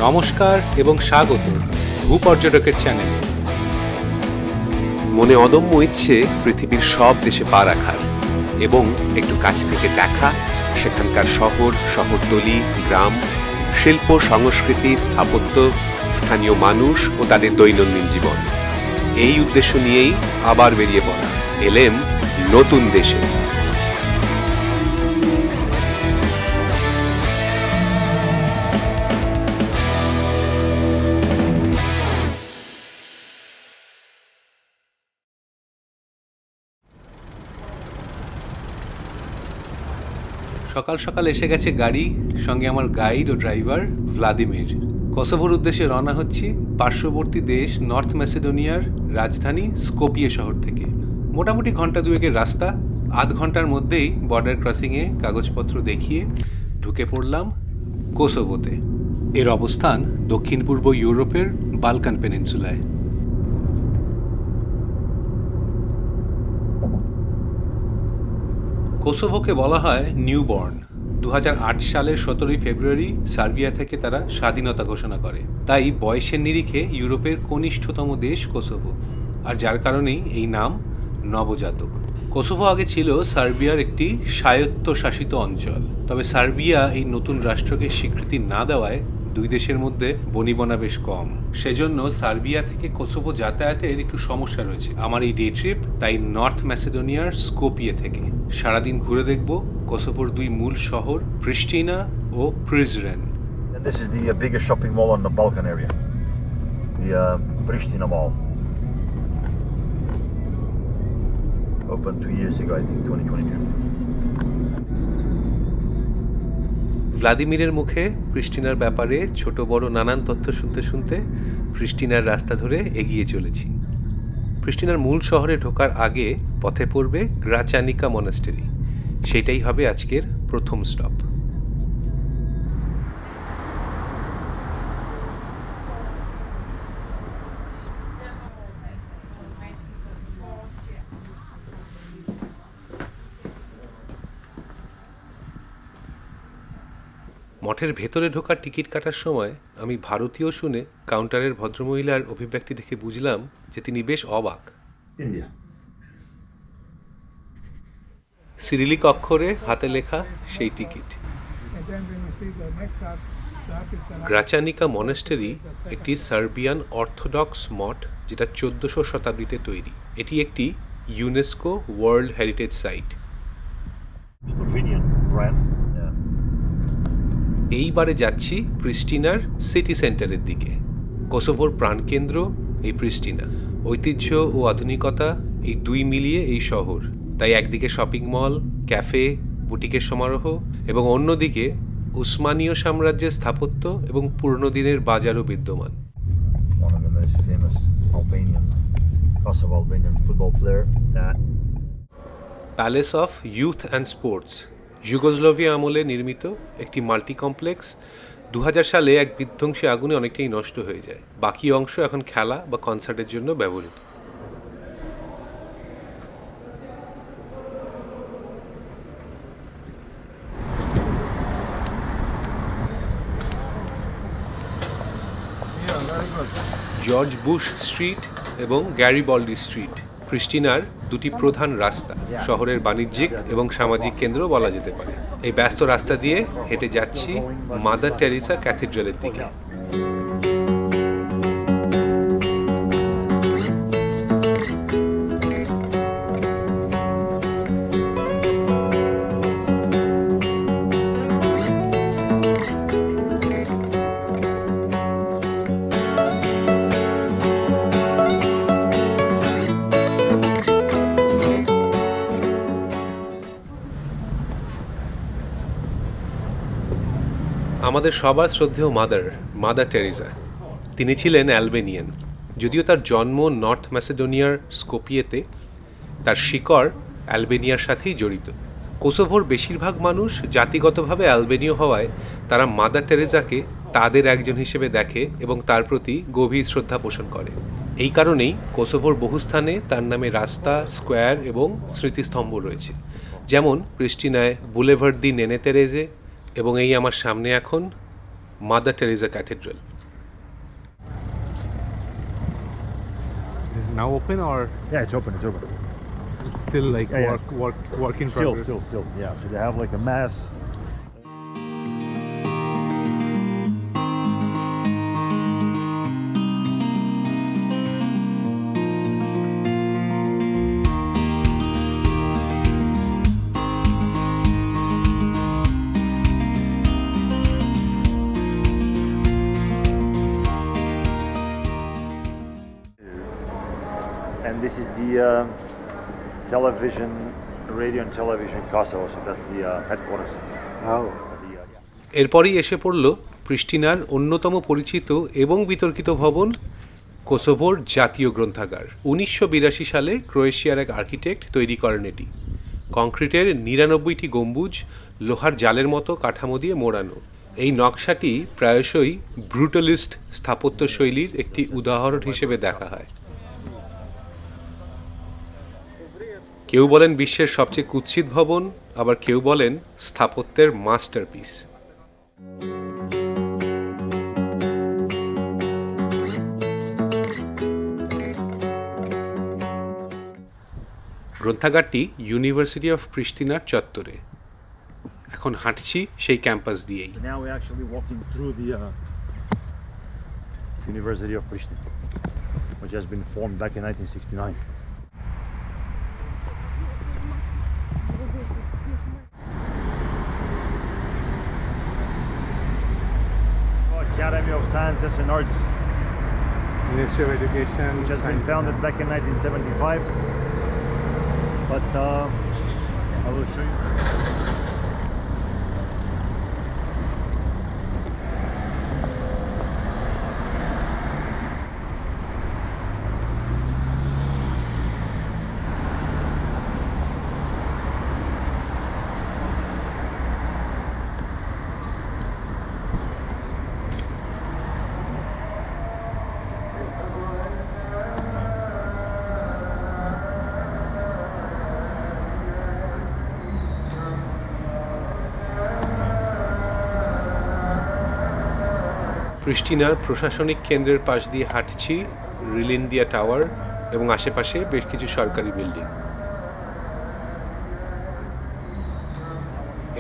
নমস্কার এবং স্বাগত ভূপর্যটকের চ্যানেলে। মনে অদম্য ইচ্ছে পৃথিবীর সব দেশে পা রাখার এবং একটু কাছ থেকে দেখা সেখানকার শহর, শহরতলি, গ্রাম, শিল্প, সংস্কৃতি, স্থাপত্য, স্থানীয় মানুষ ও তাদের দৈনন্দিন জীবন। এই উদ্দেশ্য নিয়েই আবার বেরিয়ে পড়া এলেম নতুন দেশে। সকাল সকাল এসে গেছে গাড়ি, সঙ্গে আমার গাইড ও ড্রাইভার ভ্লাদিমির। কসোভোর উদ্দেশ্যে রওনা হচ্ছি পার্শ্ববর্তী দেশ নর্থ ম্যাসেডোনিয়ার রাজধানী স্কোপিয়ে শহর থেকে। মোটামুটি ঘন্টা দুয়েকের রাস্তা। আধ ঘন্টার মধ্যেই বর্ডার ক্রসিংয়ে কাগজপত্র দেখিয়ে ঢুকে পড়লাম কোসোভোতে। এর অবস্থান দক্ষিণ পূর্ব ইউরোপের বালকান পেনিনসুলায়। কোসোভোকে বলা হয় নিউবর্ন। 2008 সালের 17 ফেব্রুয়ারি সার্বিয়া থেকে তারা স্বাধীনতা ঘোষণা করে। তাই বয়সের নিরিখে ইউরোপের কনিষ্ঠতম দেশ কোসোভো, আর যার কারণেই এই নাম নবজাতক। কোসোভো আগে ছিল সার্বিয়ার একটি স্বায়ত্তশাসিত অঞ্চল। তবে সার্বিয়া এই নতুন রাষ্ট্রকে স্বীকৃতি না দেওয়ায় দুই দেশের মধ্যে বনিবনা বেশ কম। সেজন্য সার্বিয়া থেকে কোসোভো যাতায়াতের একটু সমস্যা রয়েছে। আমার এই ডে ট্রিপ তাই নর্থ ম্যাসেডোনিয়ার স্কোপিয়ে থেকে। সারাদিন ঘুরে দেখব কোসোভোর দুই মূল শহর প্রিস্টিনা ও প্রিজরেন। And this is the biggest shopping mall in the Balkan area, the Pristina Mall. Opened 2 years ago, I think 2022. ভ্লাদিমিরের মুখে প্রিস্টিনার ব্যাপারে ছোট বড় নানান তথ্য শুনতে শুনতে প্রিস্টিনার রাস্তা ধরে এগিয়ে চলেছি। প্রিস্টিনার মূল শহরে ঢোকার আগে পথে পড়বে গ্রাচানিকা মনাস্টেরি। সেটাই হবে আজকের প্রথম স্টপ। মঠের ভেতরে ঢোকার টিকিট কাটার সময় আমি ভারতীয় শুনে কাউন্টারের ভদ্রমহিলার অভিব্যক্তি দেখে বুঝলাম যে তিনি বেশ অবাক। India. সিরিলিক অক্ষরে হাতে লেখা সেই টিকিট। গ্রাচানিকা মনাস্টেরি একটি সার্বিয়ান অর্থোডক্স মঠ, যেটা 1400 শতাব্দীতে তৈরি। এটি একটি UNESCO world heritage site. Slovenian brand. Yeah. এইবারে যাচ্ছি প্রিস্টিনার সিটি সেন্টারের দিকে। কোসোভোর প্রাণকেন্দ্র এই প্রিস্টিনা। ঐতিহ্য ও আধুনিকতা এই দুই মিলিয়ে এই শহর। তাই একদিকে শপিং মল, ক্যাফে, বুটিকের সমারোহ এবং অন্যদিকে উসমানীয় সাম্রাজ্যের স্থাপত্য এবং পুরনো দিনের বাজারও বিদ্যমান। One of the most famous Kosovo Albanian football player. Palace of youth and sports, Yugoslavia আমলে নির্মিত একটি মাল্টি কমপ্লেক্স। 2000 সালে এক বিধ্বংসী আগুনে অনেকটাই নষ্ট হয়ে যায়। বাকি অংশ এখন খেলা বা কনসার্টের জন্য ব্যবহৃত। জর্জ বুশ স্ট্রিট এবং গ্যারিবল্ডি স্ট্রিট প্রিস্টিনার দুটি প্রধান রাস্তা, শহরের বাণিজ্যিক এবং সামাজিক কেন্দ্র বলা যেতে পারে। এই ব্যস্ত রাস্তা দিয়ে হেঁটে যাচ্ছি মাদার টেরিসা ক্যাথিড্রালের দিকে। আমাদের সবার শ্রদ্ধেয় মাদার টেরিসা। তিনি ছিলেন অ্যালবেনিয়ান। যদিও তার জন্ম নর্থ ম্যাসেডোনিয়ার স্কোপিয়েতে, তার শিকড় অ্যালবেনিয়ার সাথেই জড়িত। কোসোভোর বেশিরভাগ মানুষ জাতিগতভাবে অ্যালবেনীয় হওয়ায় তারা মাদার টেরেজাকে তাদের একজন হিসেবে দেখে এবং তার প্রতি গভীর শ্রদ্ধা পোষণ করে। এই কারণেই কোসোভোর বহু স্থানে তার নামে রাস্তা, স্কোয়ার এবং স্মৃতিস্তম্ভ রয়েছে, যেমন প্রিস্টিনায় বুলেভার্ড দি নেনে তেরেজে এবং এই আমার সামনে এখন mother Teresa cathedral. Is now open or Yeah, it's open. It's open. it's still like Yeah, yeah. work in Still, progress? still. Yeah. So they have like a mass. And this is the television, radio and television Kosovo. So that's the headquarters. Oh. এরপরই এসে পড়ল প্রিস্টিনার অন্যতম পরিচিত এবং বিতর্কিত ভবন, কোসোভোর জাতীয় গ্রন্থাগার। 1982 সালে ক্রোয়েশিয়ার এক আর্কিটেক্ট তৈরি করেন এটি। কংক্রিটের 99টি গম্বুজ লোহার জালের মতো কাঠামো দিয়ে মোড়ানো। এই নকশাটি প্রায়শই ব্রুটালিস্ট স্থাপত্য শৈলীর একটি উদাহরণ হিসেবে দেখা হয়। কেউ বলেন বিশ্বের সবচেয়ে কুৎসিত ভবন, আবার কেউ বলেন স্থাপত্যের মাস্টারপিস। গ্রন্থাগারটি ইউনিভার্সিটি অফ প্রিস্টিনার চত্বরে। এখন হাঁটছি সেই ক্যাম্পাস দিয়েই। So now we're actually walking through the University of Pristina, which has been formed back in 1969. Academy of Sciences and Arts, Ministry of Education, which has been founded back in 1975. But I will show you. প্রিস্টিনার প্রশাসনিক কেন্দ্রের পাশ দিয়ে হাঁটছি রিলিন্দিয়া tower এবং আশেপাশে বেশ কিছু সরকারি building.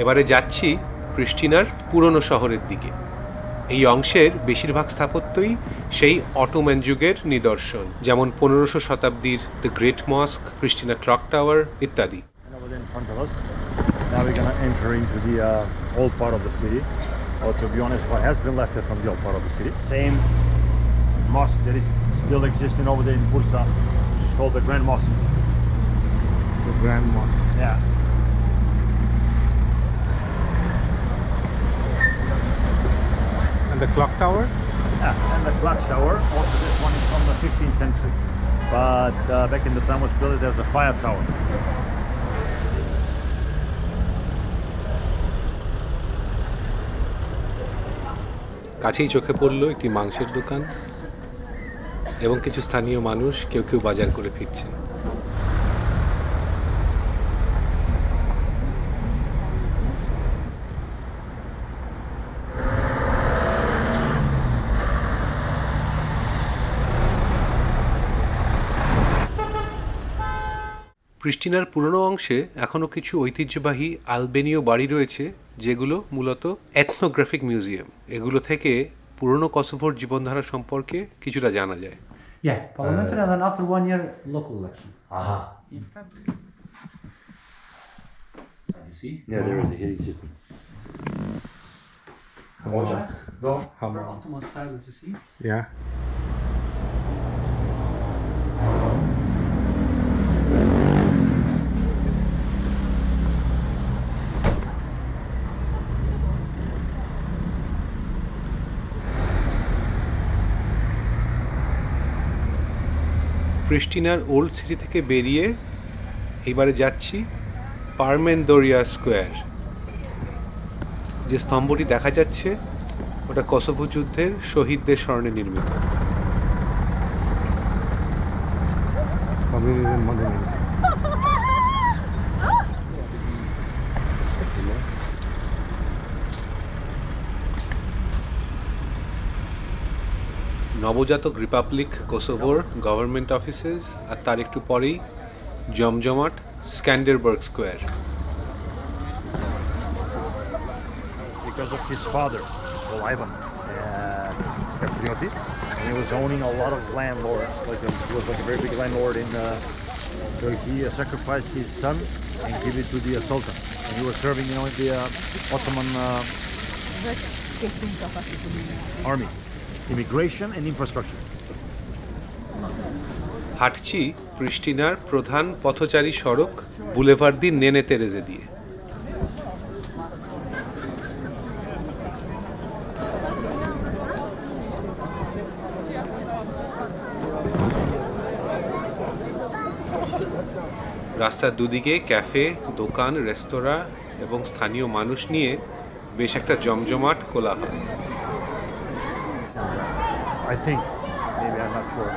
এবারে যাচ্ছি প্রিস্টিনার পুরনো শহরের দিকে। এই অংশের বেশিরভাগ স্থাপত্যই সেই অটোম্যান যুগের নিদর্শন, যেমন 1500 শতাব্দীর the great mosque, Pristina clock tower ইত্যাদি। And over there in front of us, now we're gonna enter into the old part of the city. Or to be honest, what has been left from the old part of the city. Same mosque that is still existing over there in Bursa, which is called the Grand Mosque. the Grand Mosque. Yeah. And the clock tower? Yeah, and the clock tower. Also, this one is from the 15th century. But back in the time was built, there's a fire tower. কাছেই চোখে পড়ল একটি মাংসের দোকান এবং কিছু স্থানীয় মানুষ কেউ কেউ বাজার করে ফিরছেন। প্রিস্টিনার পুরনো অংশে এখনও কিছু ঐতিহ্যবাহী আলবেনীয় বাড়ি রয়েছে, যেগুলো মূলত এথনোগ্রাফিক মিউজিয়াম। এগুলো থেকে পুরনো কসোভোর জীবনধারা সম্পর্কে কিছুটা জানা যায়। Yeah, parliamentary, and then after 1 year, local election. Aha. In February. You see? Yeah, there is a heating system. Hammer. Ottoman style, as you see. Yeah. প্রিস্টিনার ওল্ড সিটি থেকে বেরিয়ে এবারে যাচ্ছি পারমেনদোরিয়া স্কোয়ার। যে স্তম্ভটি দেখা যাচ্ছে ওটা কসোভো যুদ্ধের শহীদদের স্মরণে নির্মিত। Communism monument. নবজাতক রিপাবলিক কোসোভোর গভর্নমেন্ট অফিসেস আর তার একটু পরেই জমজমাট স্ক্যান্ডারবার্গ square. Because of his father, Ivan Caprioti, and he was owning a lot of landlord. He was like a very big landlord in. So he sacrificed his son and gave it to the Sultan. And he was serving, in the Ottoman army, immigration and infrastructure. হাঁটছি প্রিস্টিনার প্রধান পথচারী সড়ক বুলেভার দি নেনে তেরেজে দিয়ে। রাস্তার দুদিকে cafe, দোকান, রেস্তোরাঁ এবং স্থানীয় মানুষ নিয়ে বেশ একটা জমজমাট কোলাহল। I think, maybe I'm not sure.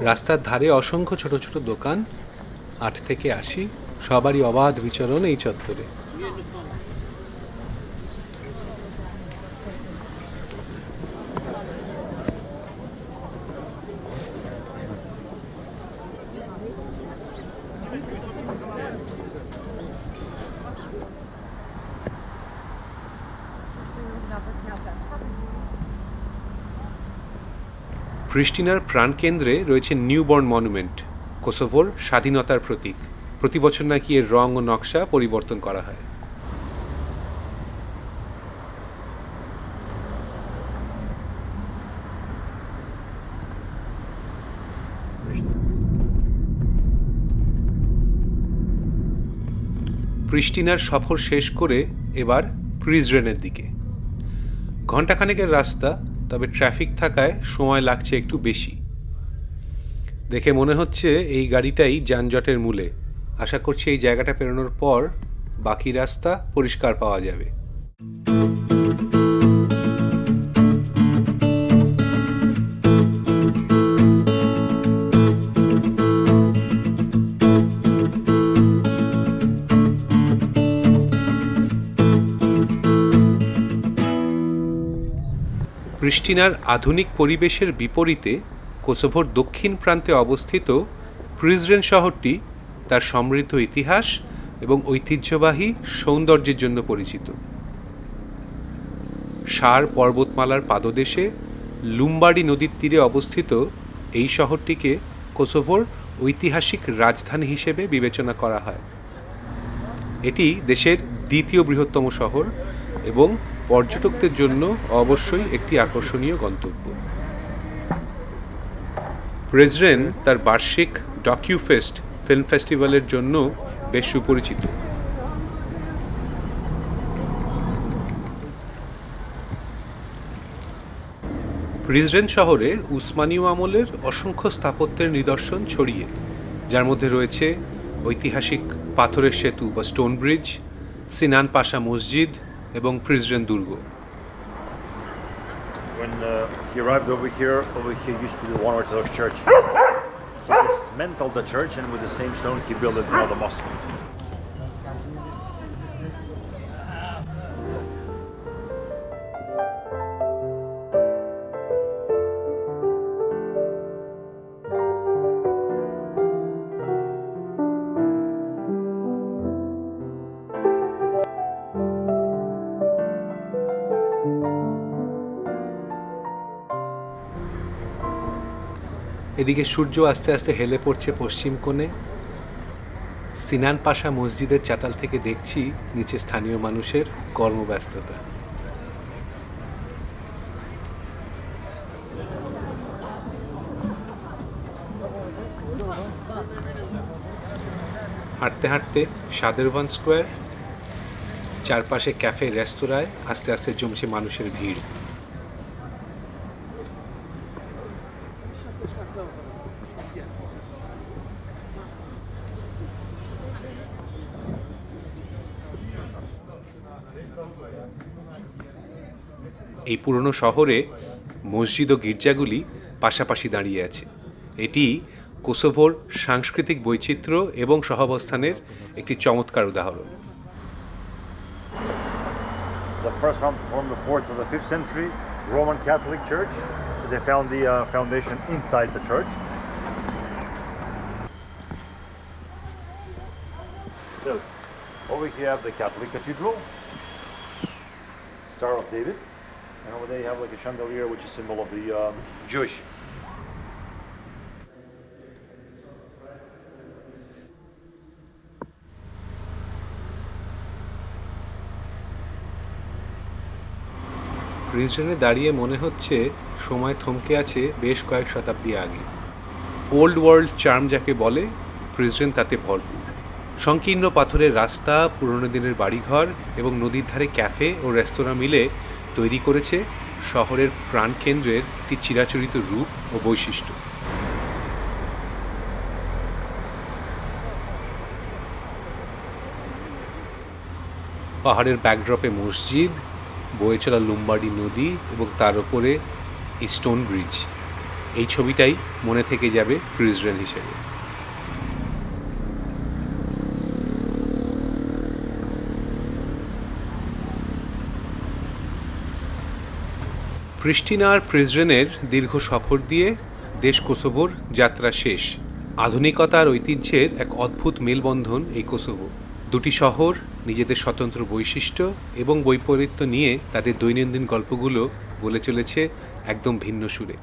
রাস্তার ধারে অসংখ্য ছোট ছোট দোকান, 8 থেকে 80, সবারই অবাধ বিচরণ এই চত্বরে। প্রিস্টিনার প্রাণকেন্দ্রে রয়েছে নিউবর্ন মনুমেন্ট, কোসোভোর স্বাধীনতার প্রতীক। প্রতি বছর নাকি এর রং ও নকশা পরিবর্তন করা হয়। প্রিস্টিনার সফর শেষ করে এবার প্রিজরেনের দিকে। ঘণ্টাখানেকের রাস্তা, তবে ট্রাফিক থাকায় সময় লাগছে একটু বেশি। দেখে মনে হচ্ছে এই গাড়িটাই যানজটের মূলে। আশা করছি এই জায়গাটা পেরোনোর পর বাকি রাস্তা পরিষ্কার পাওয়া যাবে। প্রিস্টিনার আধুনিক পরিবেশের বিপরীতে কোসোভোর দক্ষিণ প্রান্তে অবস্থিত প্রিজরেন শহরটি তার সমৃদ্ধ ইতিহাস এবং ঐতিহ্যবাহী সৌন্দর্যের জন্য পরিচিত। সার পর্বতমালার পাদদেশে লুম্বার্ডি নদীর তীরে অবস্থিত এই শহরটিকে কোসোভোর ঐতিহাসিক রাজধানী হিসেবে বিবেচনা করা হয়। এটি দেশের দ্বিতীয় বৃহত্তম শহর এবং পর্যটকদের জন্য অবশ্যই একটি আকর্ষণীয় গন্তব্য। প্রিজরেন তার বার্ষিক ডকিউফেস্ট ফিল্ম ফেস্টিভ্যালের জন্য বেশ সুপরিচিত। প্রিজরেন শহরে উসমানীয় আমলের অসংখ্য স্থাপত্যের নিদর্শন ছড়িয়ে, যার মধ্যে রয়েছে ঐতিহাসিক পাথরের সেতু বা স্টোন ব্রিজ, সিনান পাশা মসজিদ এবং প্রিজরেন দুর্গ। When he arrived over here used to be one Orthodox church. He dismantled the church, and with the same stone he built another mosque. এদিকে সূর্য আস্তে আস্তে হেলে পড়ছে পশ্চিম কোণে। সিনান পাশা মসজিদের চাতাল থেকে দেখছি নিচে স্থানীয় মানুষের কর্মব্যস্ততা। হাঁটতে হাঁটতে সাদেরওয়ান স্কোয়ার, চারপাশে ক্যাফে, রেস্তোরাঁয় আস্তে আস্তে জমছে মানুষের ভিড়। এই পুরনো শহরে মসজিদ ও গির্জাগুলি পাশাপাশি দাঁড়িয়ে আছে। এটি কোসোভোর সাংস্কৃতিক বৈচিত্র্য এবং সহাবস্থানের একটি চমৎকার উদাহরণ। The first one from the 4th to the 5th century, Roman Catholic Church. So they found the foundation inside the church. So over here you have the Catholic Cathedral, Star of David, and over there you have like a chandelier which is symbol of the Jewish. প্রিন্সটনে দাঁড়িয়ে মনে হচ্ছে সময় থমকে আছে বেশ কয়েক শতাব্দী আগে। Old world charm যাকে বলে, প্রিন্সটন তাতে ভরপুর। সংকীর্ণ পাথরের রাস্তা, পুরনো দিনের বাড়িঘর এবং নদীর ধারে ক্যাফে ও রেস্তোরাঁ মিলে তৈরি করেছে শহরের প্রাণকেন্দ্রের একটি চিরাচরিত রূপ ও বৈশিষ্ট্য। পাহাড়ের ব্যাকড্রপে মসজিদ, বয়ে চলা লুম্বার্ডি নদী এবং তার ওপরে স্টোন ব্রিজ, এই ছবিটাই মনে থেকে যাবে প্রিন্সটন হিসেবে। প্রিস্টিনা আর প্রিন্সটনের দীর্ঘ সফর দিয়ে দেশ কোসোভোর যাত্রা শেষ। আধুনিকতা আর ঐতিহ্যের এক অদ্ভুত মেলবন্ধন এই কোসোভো। দুটি শহর নিজেদের স্বতন্ত্র বৈশিষ্ট্য এবং বৈপরীত্য নিয়ে তাদের দৈনন্দিন গল্পগুলো বলে চলেছে একদম ভিন্ন সুরে।